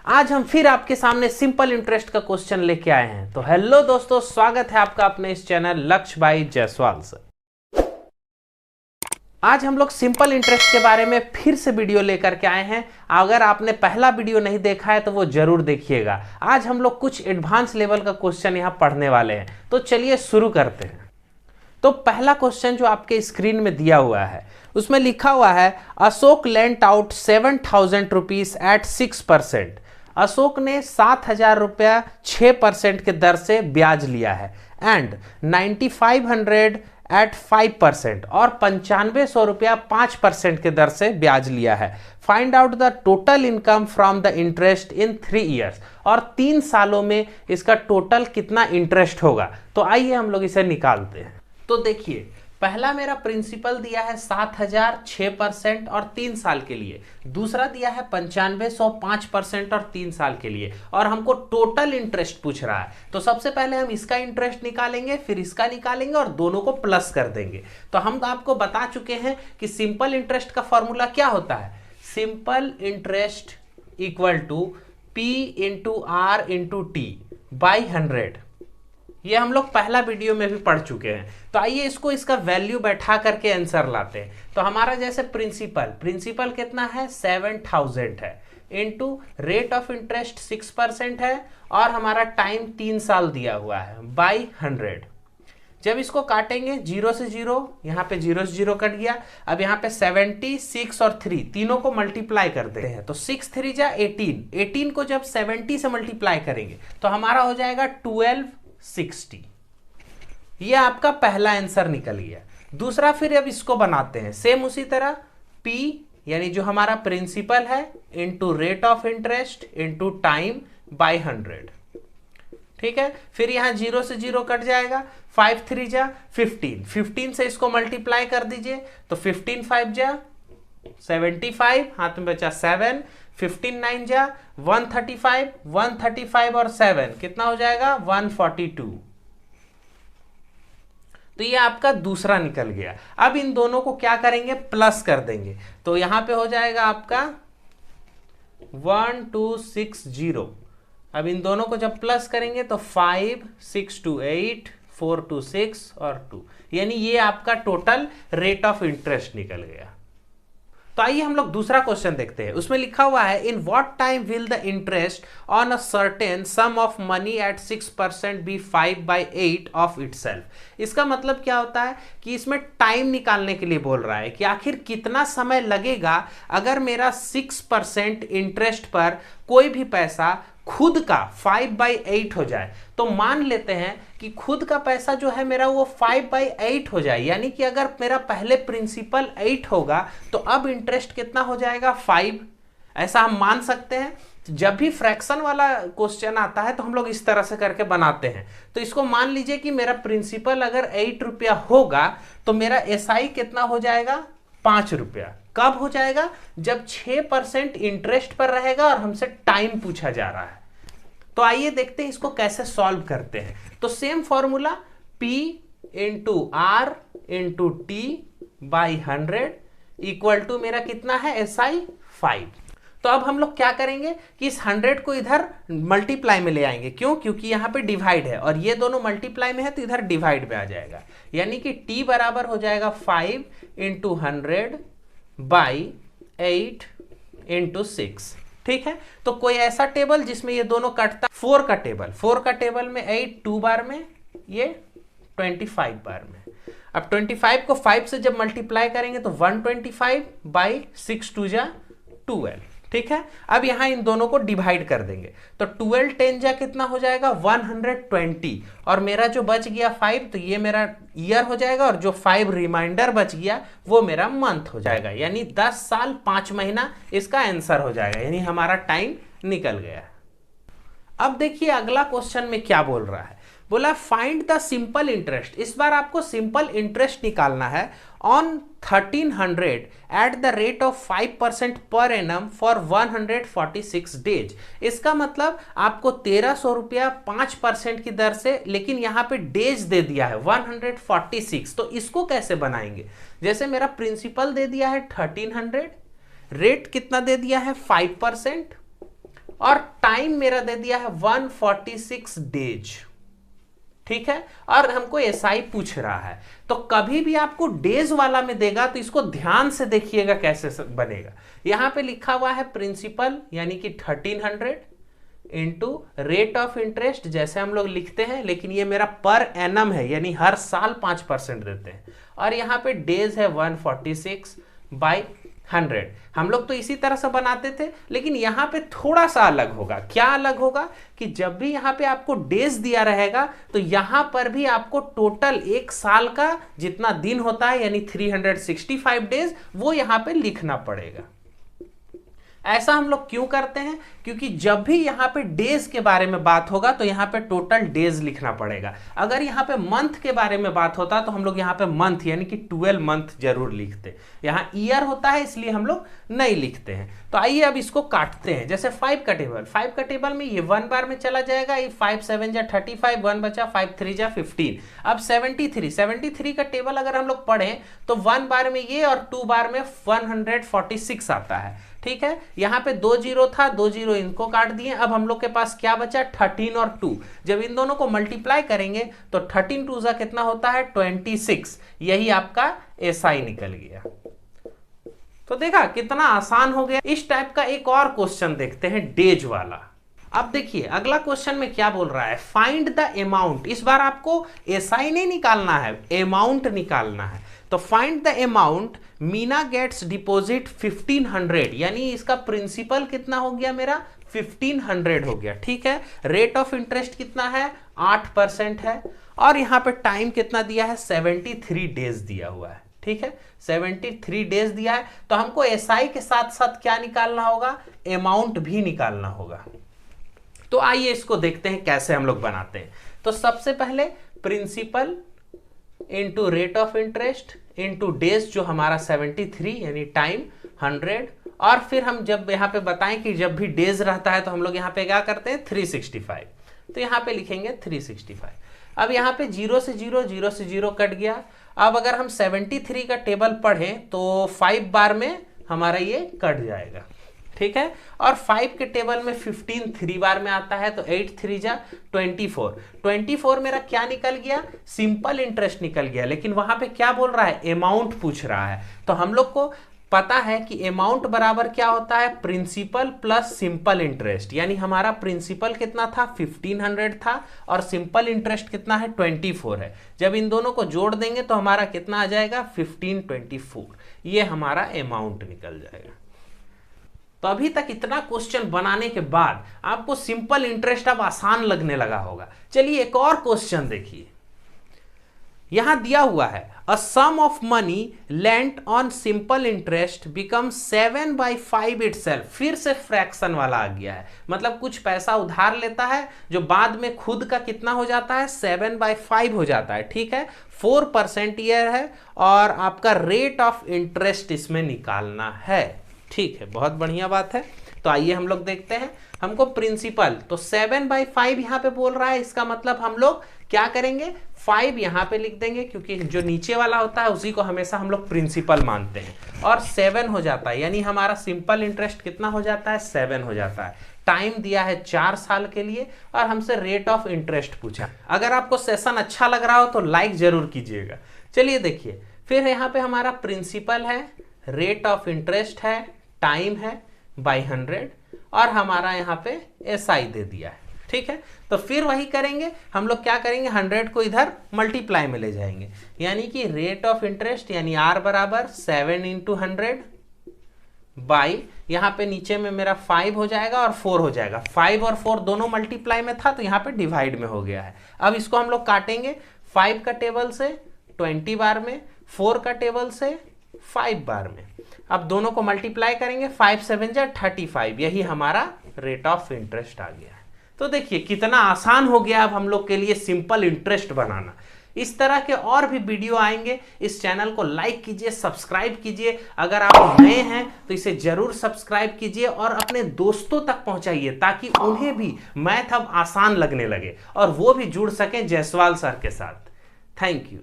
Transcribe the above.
आज हम फिर आपके सामने सिंपल इंटरेस्ट का क्वेश्चन लेके आए हैं। तो हेलो दोस्तों, स्वागत है आपका अपने इस चैनल लक्ष्य भाई जायसवाल से। आज हम लोग सिंपल इंटरेस्ट के बारे में फिर से वीडियो लेकर के आए हैं। अगर आपने पहला वीडियो नहीं देखा है तो वो जरूर देखिएगा। आज हम लोग कुछ एडवांस लेवल का क्वेश्चन यहाँ पढ़ने वाले हैं। तो चलिए शुरू करते हैं। तो पहला क्वेश्चन जो आपके स्क्रीन में दिया हुआ है उसमें लिखा हुआ है Ashok lent out 7,000 rupees at 6%। Ashok ने 7,000 रुपया 6% के दर से ब्याज लिया है एंड 9,500 एट 5% और 9,500 रुपया 5% के दर से ब्याज लिया है। Find out the total income from the interest in 3 years. और 3 सालों में इसका टोटल कितना इंटरेस्ट होगा। तो आइए हम लोग इसे निकालते हैं। तो देखिए, पहला मेरा प्रिंसिपल दिया है 7,000 6% और 3 साल के लिए। दूसरा दिया है 9,500 5% और 3 साल के लिए। और हमको टोटल इंटरेस्ट पूछ रहा है। तो सबसे पहले हम इसका इंटरेस्ट निकालेंगे, फिर इसका निकालेंगे और दोनों को प्लस कर देंगे। तो हम आपको बता चुके हैं कि सिंपल इंटरेस्ट का फॉर्मूला क्या होता है। Simple interest equal to P into R into T by 100। ये हम लोग पहला वीडियो में भी पढ़ चुके हैं। तो आइए इसको इसका वैल्यू बैठा करके आंसर लाते हैं। तो हमारा जैसे प्रिंसिपल कितना है 7,000 है इनटू रेट ऑफ इंटरेस्ट 6% है और हमारा टाइम 3 साल दिया हुआ है बाई 100। जब इसको काटेंगे 0 से 0, यहाँ पे 0 से 0 कट गया। अब यहाँ पे 70 6 और 3 तीनों को मल्टीप्लाई कर देते हैं। तो 6 3 जा 18 को जब 70 से मल्टीप्लाई करेंगे तो हमारा हो जाएगा 1260। ये आपका पहला आंसर निकल गया। दूसरा फिर अब इसको बनाते हैं सेम उसी तरह। P यानी जो हमारा प्रिंसिपल है into rate of interest into time by 100। ठीक है, फिर यहां 0 से 0 कट जाएगा। 5 3 जा 15 से इसको मल्टीप्लाई कर दीजिए। तो 15 5 जा 75, हाथ में बचा 7। 15 9 जा 135 और 7 कितना हो जाएगा 142। तो ये आपका दूसरा निकल गया। अब इन दोनों को क्या करेंगे, प्लस कर देंगे। तो यहां पे हो जाएगा आपका 1260। अब इन दोनों को जब प्लस करेंगे तो 5 6 2 8 4 2 6 और 2, यानी ये आपका टोटल रेट ऑफ इंटरेस्ट निकल गया। तो आइए हम लोग दूसरा क्वेश्चन देखते हैं। उसमें लिखा हुआ है in what time will the interest on a certain sum of money at 6% be 5/8 of itself. इसका मतलब क्या होता है कि इसमें टाइम निकालने के लिए बोल रहा है कि आखिर कितना समय लगेगा अगर मेरा 6% इंटरेस्ट पर कोई भी पैसा खुद का 5/8 हो जाए। तो मान लेते हैं कि खुद का पैसा जो है मेरा वो 5/8 हो जाए, यानी कि अगर मेरा पहले प्रिंसिपल 8 होगा तो अब इंटरेस्ट कितना हो जाएगा 5। ऐसा हम मान सकते हैं। जब भी फ्रैक्शन वाला क्वेश्चन आता है तो हम लोग इस तरह से करके बनाते हैं। तो इसको मान लीजिए कि मेरा प्रिंसिपल अगर 8 रुपया होगा तो मेरा SI कितना हो जाएगा 5 रुपया। कब हो जाएगा, जब 6% इंटरेस्ट पर रहेगा और हमसे टाइम पूछा जा रहा है। तो आइए देखते हैं इसको कैसे सॉल्व करते हैं। तो same formula P into R into T by 100 equal to मेरा कितना है SI 5। तो अब हम लोग क्या करेंगे कि इस 100 को इधर मल्टीप्लाई में ले आएंगे। क्यों, क्योंकि यहाँ पे डिवाइड है और ये दोनों मल्टीप्लाई में है तो इधर डिवाइड में आ जाएगा। यानी कि T बराबर हो जाएगा 5 इंटू 100 बाई 8 इंटू 6। ठीक है, तो कोई ऐसा टेबल जिसमें ये दोनों कटता। 4 का टेबल में 8 2 बार में, ये 25 बार में। अब 25 को 5 से जब मल्टीप्लाई करेंगे तो 125 बाई 6 2 जा 12। ठीक है, अब यहां इन दोनों को डिवाइड कर देंगे। तो 12 10 जा कितना हो जाएगा 120 और मेरा जो बच गया 5, तो ये मेरा ईयर हो जाएगा और जो 5 रिमाइंडर बच गया वो मेरा मंथ हो जाएगा। यानी 10 साल 5 महीना इसका आंसर हो जाएगा, यानी हमारा टाइम निकल गया। अब देखिए अगला क्वेश्चन में क्या बोल रहा है। बोला फाइंड द सिंपल इंटरेस्ट। इस बार आपको सिंपल इंटरेस्ट निकालना है on 1300 at the rate of 5% per annum for 146 days. इसका मतलब आपको 1300 रुपया 5% की दर से, लेकिन यहाँ पे डेज दे दिया है 146। तो इसको कैसे बनाएंगे, जैसे मेरा प्रिंसिपल दे दिया है 1300, रेट कितना दे दिया है 5% और टाइम मेरा दे दिया है 146 डेज, ठीक है, और हमको एसआई पूछ रहा है। तो कभी भी आपको डेज वाला में देगा तो इसको ध्यान से देखिएगा कैसे बनेगा। यहां पे लिखा हुआ है प्रिंसिपल यानी कि 1300 इंटू रेट ऑफ इंटरेस्ट, जैसे हम लोग लिखते हैं, लेकिन ये मेरा पर एनम है यानी हर साल 5% देते हैं, और यहाँ पे डेज है 146 बाई 100। हम लोग तो इसी तरह से बनाते थे, लेकिन यहाँ पे थोड़ा सा अलग होगा। क्या अलग होगा कि जब भी यहाँ पे आपको डेज दिया रहेगा तो यहाँ पर भी आपको टोटल एक साल का जितना दिन होता है यानी 365 डेज वो यहाँ पे लिखना पड़ेगा। ऐसा हम लोग क्यों करते हैं? क्योंकि जब भी यहाँ पे डेज के बारे में बात होगा तो यहाँ पे टोटल डेज लिखना पड़ेगा। अगर यहाँ पे मंथ के बारे में बात होता तो हम लोग यहाँ पे मंथ यानी कि 12 मंथ जरूर लिखते। यहाँ ईयर होता है इसलिए हम लोग नहीं लिखते हैं। तो आइए अब इसको काटते हैं। जैसे 5 का टेबल में ये 1 बार में चला जाएगा, ये 5 7 जा 35, 1 बचा, 5 3 जा 15। अब 73 का टेबल अगर हम लोग पढ़ें तो 1 बार में ये और 2 बार में 146 आता है, ठीक है। यहाँ पे 2 जीरो था, 2 जीरो इनको काट दिए। अब हम लोग के पास क्या बचा? 13 और 2। जब इन दोनों को मल्टीप्लाई करेंगे तो 13 2 जा कितना होता है? 26। यही आपका एसआई निकल गया। तो देखा कितना आसान हो गया। इस टाइप का एक और क्वेश्चन देखते हैं, डेज वाला। अब देखिए अगला क्वेश्चन में क्या बोल रहा है, फाइंड द अमाउंट। इस बार आपको एसआई नहीं निकालना है, अमाउंट निकालना है। तो find the amount Meena gets deposit 1500, यानी इसका प्रिंसिपल कितना हो गया मेरा? 1500 हो गया, ठीक है। रेट ऑफ इंटरेस्ट कितना है? 8% है, और यहाँ पे टाइम कितना दिया है? 73 डेज दिया हुआ है, ठीक है। 73 डेज दिया है, तो हमको एसआई के साथ साथ क्या निकालना होगा? अमाउंट भी निकालना होगा। तो आइए इसको देखते हैं कैसे हम लोग बनाते हैं। तो सबसे पहले principal into rate of interest into days, जो हमारा 73 यानी टाइम 100, और फिर हम जब यहाँ पे बताएं कि जब भी डेज रहता है तो हम लोग यहाँ पे क्या करते हैं? 365। तो यहाँ पे लिखेंगे 365। अब यहाँ पे 0 से 0 कट गया। अब अगर हम 73 का टेबल पढ़ें तो 5 बार में हमारा ये कट जाएगा, ठीक है। और 5 के टेबल में 15 3 बार में आता है, तो 8 3 जा 24 मेरा क्या निकल गया? सिंपल इंटरेस्ट निकल गया। लेकिन वहां पे क्या बोल रहा है? अमाउंट पूछ रहा है। तो हम लोग को पता है कि अमाउंट बराबर क्या होता है? Principal plus simple interest. यानी हमारा प्रिंसिपल कितना था? 1500 था, और सिंपल इंटरेस्ट कितना है? 24 है। जब इन दोनों को जोड़ देंगे तो हमारा कितना आ जाएगा? 1524। ये हमारा अमाउंट निकल जाएगा। तो अभी तक इतना क्वेश्चन बनाने के बाद आपको सिंपल इंटरेस्ट अब आसान लगने लगा होगा। चलिए एक और क्वेश्चन देखिए। यहां दिया हुआ है, a sum of money lent on simple interest become 7/5 itself. फिर से फ्रैक्शन वाला आ गया है, मतलब कुछ पैसा उधार लेता है जो बाद में खुद का कितना हो जाता है? 7/5 हो जाता है, ठीक है। 4% ईयर है, और आपका रेट ऑफ इंटरेस्ट इसमें निकालना है, ठीक है। बहुत बढ़िया बात है। तो आइए हम लोग देखते हैं। हमको प्रिंसिपल तो 7/5 यहाँ पे बोल रहा है, इसका मतलब हम लोग क्या करेंगे? 5 यहाँ पे लिख देंगे, क्योंकि जो नीचे वाला होता है उसी को हमेशा हम लोग प्रिंसिपल मानते हैं, और 7 हो जाता है, यानी हमारा सिंपल इंटरेस्ट कितना हो जाता है? 7 हो जाता है। टाइम दिया है 4 साल के लिए, और हमसे रेट ऑफ इंटरेस्ट पूछा। अगर आपको सेशन अच्छा लग रहा हो तो लाइक जरूर कीजिएगा। चलिए देखिए, फिर यहाँ पे हमारा प्रिंसिपल है, रेट ऑफ इंटरेस्ट है, टाइम है बाई 100, और हमारा यहाँ पे एसआई दे दिया है, ठीक है। तो फिर वही करेंगे हम लोग, क्या करेंगे? 100 को इधर मल्टीप्लाई में ले जाएंगे, यानी कि रेट ऑफ इंटरेस्ट यानी आर बराबर 7 × 100 बाई, यहाँ पे नीचे में मेरा 5 हो जाएगा और 4 हो जाएगा। 5 और 4 दोनों मल्टीप्लाई में था, तो यहाँ पे डिवाइड में हो गया है। अब इसको हम लोग काटेंगे 5 का टेबल से 20 बार में, 4 का टेबल से 5 बार में। अब दोनों को मल्टीप्लाई करेंगे, 5 7 जा 35, यही हमारा रेट ऑफ इंटरेस्ट आ गया है। तो देखिए कितना आसान हो गया अब हम लोग के लिए सिंपल इंटरेस्ट बनाना। इस तरह के और भी वीडियो आएंगे। इस चैनल को लाइक कीजिए, सब्सक्राइब कीजिए। अगर आप नए हैं तो इसे जरूर सब्सक्राइब कीजिए और अपने दोस्तों तक पहुंचाइए, ताकि उन्हें भी मैथ अब आसान लगने लगे और वो भी जुड़ सकें जायसवाल सर के साथ। Thank you.